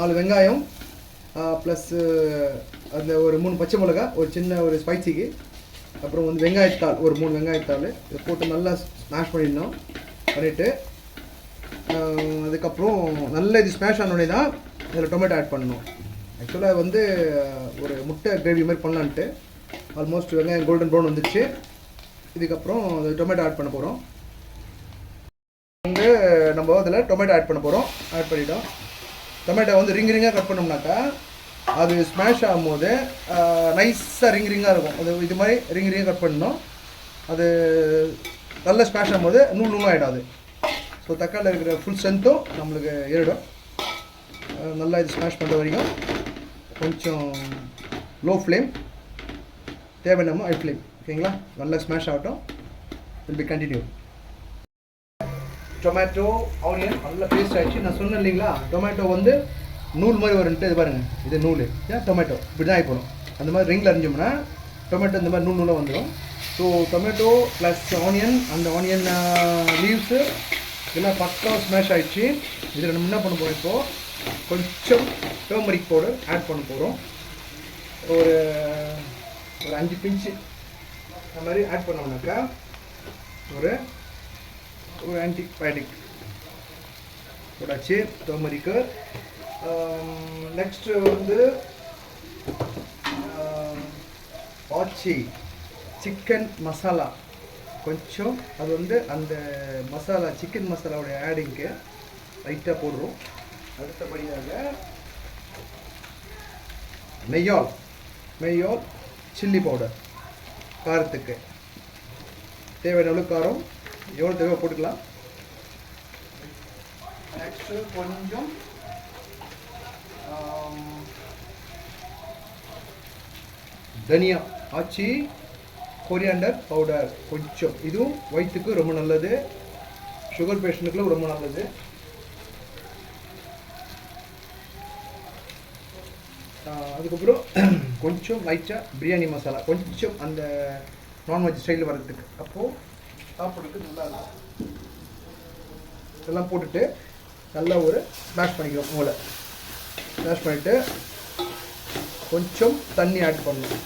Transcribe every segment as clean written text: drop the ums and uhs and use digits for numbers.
4 வெங்காயம் ப்ளஸ் அந்த ஒரு 3 பச்சை மிளகா, ஒரு சின்ன ஒரு ஸ்பைசிக்கு, அப்புறம் வந்து வெங்காயத்தாள் ஒரு 3 வெங்காயத்தாள் இதை போட்டு நல்லா ஸ்மாஷ் பண்ணிடணும். பண்ணிவிட்டு அதுக்கப்புறம் நல்லா இது ஸ்மாஷ் ஆனோடனே தான் இதில் டொமேட்டோ ஆட் பண்ணணும். ஆக்சுவலாக வந்து ஒரு முட்டை கிரேவி மாதிரி பண்ணலான்ட்டு ஆல்மோஸ்ட் வெங்காயம் கோல்டன் ப்ரௌன் வந்துடுச்சு. இதுக்கப்புறம் டொமேட்டோ ஆட் பண்ண போகிறோம். வந்து நம்ம அதில் டொமேட்டோ ஆட் பண்ண போகிறோம். ஆட் பண்ணிட்டோம். டொமேட்டோ வந்து ரிங்காக கட் பண்ணோம்னாக்கா அது ஸ்மாஷ் ஆகும்போது நைஸாக ரிங்காக இருக்கும். அது இது மாதிரி ரிங்காக கட் பண்ணணும். அது நல்லா ஸ்மாஷ் ஆகும்போது நூலாக ஆகிடாது. ஸோ தக்காளியில் இருக்கிற ஃபுல் ஸ்ட்ரென்த்தும் நம்மளுக்கு ஏறிடும். நல்லா இது ஸ்மாஷ் பண்ணுற வரைக்கும் கொஞ்சம் லோ ஃப்ளேம், தேவையில்லாமல் ஹை ஃப்ளேம். ஓகேங்களா? நல்லா ஸ்மாஷ் ஆகட்டும். Will be continue. Tomato onion நல்லா பேஸ்ட் ஆகிடுச்சு. நான் சொன்னேன் இல்லைங்களா, டொமேட்டோ வந்து நூல் மாதிரி வரும்ட்டு. இது பாருங்கள், இது நூல். ஏன் டொமேட்டோ இப்படி தான் ஆகிப்போம். அந்த மாதிரி ரிங்கில் அரிஞ்சோம்னா டொமேட்டோ இந்த மாதிரி நூலாக வந்துடும். ஸோ டொமேட்டோ ப்ளஸ் ஆனியன், அந்த ஆனியன் லீவ்ஸு இதெல்லாம் பக்காவாக ஸ்மாஷ் ஆகிடுச்சு. இதில் நம்ம என்ன பண்ண போகிறோம், இப்போது கொஞ்சம் டர்மரிக் பவுடர் ஆட் பண்ண போகிறோம். ஒரு 5 பிஞ்சு இந்த மாதிரி ஆட் பண்ணோம்னாக்கா ஒரு ஆன்டிபயோட்டிக் போடாச்சு டர்மரிக்கு. நெக்ஸ்ட்டு வந்து ஆச்சி சிக்கன் மசாலா கொஞ்சம், அது வந்து அந்த மசாலா சிக்கன் மசாலாவுடைய ஆடிங்க்கு லைட்டாக போடுறோம். அடுத்தபடியாக மெய்யால் சில்லி பவுடர், காரத்துக்கு தேவையான அளவு காரம் எவ்வளோ தேவை போட்டுக்கலாம். நெக்ஸ்ட்டு கொஞ்சம் தனியா ஆச்சி கொரியாண்டர் பவுடர் கொஞ்சம். இதுவும் வயிற்றுக்கு ரொம்ப நல்லது, சுகர் பேஷண்ட்டுக்குலாம் ரொம்ப நல்லது. அதுக்கப்புறம் கொஞ்சம் லைட்டாக பிரியாணி மசாலா கொஞ்சம் அந்த நான்வெஜ் ஸ்டைலில் வர்றதுக்கு, அப்போது சாப்பிட்றதுக்கு நல்லா இருக்கும். இதெல்லாம் போட்டுட்டு நல்லா ஒரு ஸ்மாஷ் பண்ணிக்கிறோம். மூளை ஸ்மாஷ் பண்ணிவிட்டு கொஞ்சம் தண்ணி ஆட் பண்ணணும்.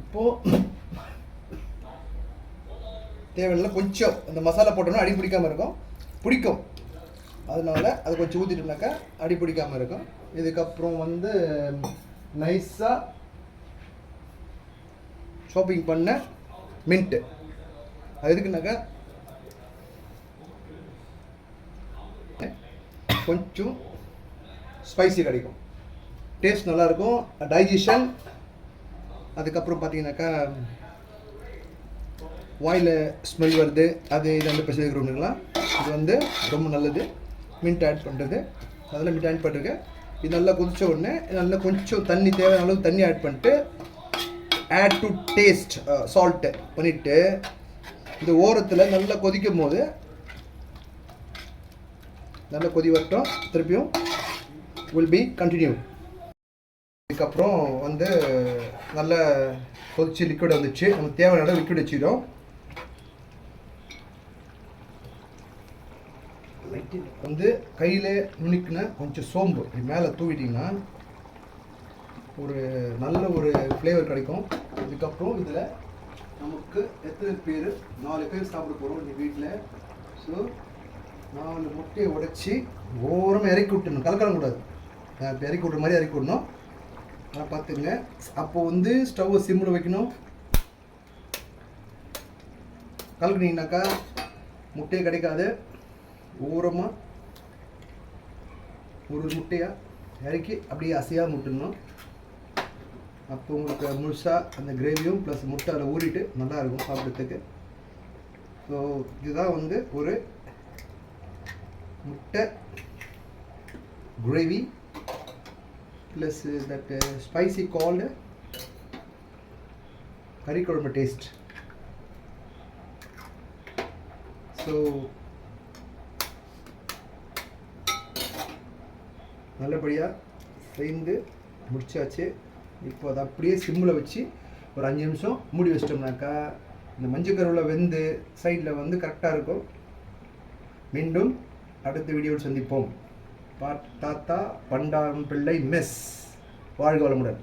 இப்போது தேவையில்லை கொஞ்சம் அந்த மசாலா போட்டோம்னா அடி பிடிக்காமல் இருக்கும், பிடிக்கும். அதனால அது கொஞ்சம் ஊற்றிட்டோம்னாக்கா அடி பிடிக்காமல் இருக்கும். இதுக்கப்புறம் வந்து நைஸாக ஷாப்பிங் பண்ண மின்ட்டு, அது எதுக்குனாக்கா கொஞ்சம் ஸ்பைசி கிடைக்கும், டேஸ்ட் நல்லாயிருக்கும், டைஜஷன். அதுக்கப்புறம் பார்த்தீங்கன்னாக்கா வாயில் ஸ்மெல் வருது, அது இது வந்து பிரச்சனை இருக்கிறவங்களுக்குலாம் இது வந்து ரொம்ப நல்லது மின்ட் ஆட் பண்ணுறது. அதெல்லாம் மின்ட் ஆட் பண்ணிருக்கேன். இது நல்லா கொதிச்ச உடனே நல்லா கொஞ்சம் தண்ணி, தேவையான அளவு தண்ணி ஆட் பண்ணிட்டு ஆட் டு டேஸ்ட் சால்ட்டு பண்ணிவிட்டு இந்த ஓரத்தில் நல்லா கொதிக்கும் போது நல்லா கொதி வரட்டும். திருப்பியும் வில் பி கண்டினியூ. இதுக்கப்புறம் வந்து நல்லா கொதிச்சு லிக்விட் வந்துச்சு. நமக்கு தேவையான அளவு லிக்விட் வச்சுக்கிறோம். வந்து கையில் நுணுக்கின கொஞ்சம் சோம்பு இது மேலே தூவிட்டிங்கன்னா ஒரு நல்ல ஒரு ஃப்ளேவர் கிடைக்கும். இதுக்கப்புறம் இதில் நமக்கு எத்தனை பேர், 4 பேர் சாப்பிட போகிறோம் இந்த வீட்டில். ஸோ 4 முட்டையை உடைச்சி ஓரமாக இறக்கி விட்டுணும், கலக்கக்கூடாது. இப்போ இறக்கி விட்ற மாதிரி இறக்கி விடணும். ஆனால் பார்த்துங்க, அப்போது வந்து ஸ்டவ்வை சிம்மில் வைக்கணும். கலக்குனீங்கனாக்கா முட்டையை கிடைக்காது. ஓரமாக ஒரு முட்டையாக இறக்கி அப்படியே அசையாக முட்டணும். அப்போ உங்களுக்கு முழுசாக அந்த கிரேவியும் ப்ளஸ் முட்டை அதில் ஊறிட்டு நல்லாயிருக்கும் சாப்பிட்றதுக்கு. ஸோ இதுதான் வந்து ஒரு முட்டை gravy plus that spicy called கறி குழம்பு டேஸ்ட். ஸோ நல்லபடியாக செய்து முடிச்சாச்சு. இப்போ அதை அப்படியே சிம்மில் வச்சு ஒரு 5 நிமிஷம் மூடி வச்சிட்டோம்னாக்கா இந்த மஞ்சள் கருவில் வெந்து சைடில் வந்து கரெக்டாக இருக்கும். மீண்டும் அடுத்த வீடியோவில் சந்திப்போம். தாத்தா பண்டாரம் பிள்ளை மெஸ். வாழ்க வளமுடன்.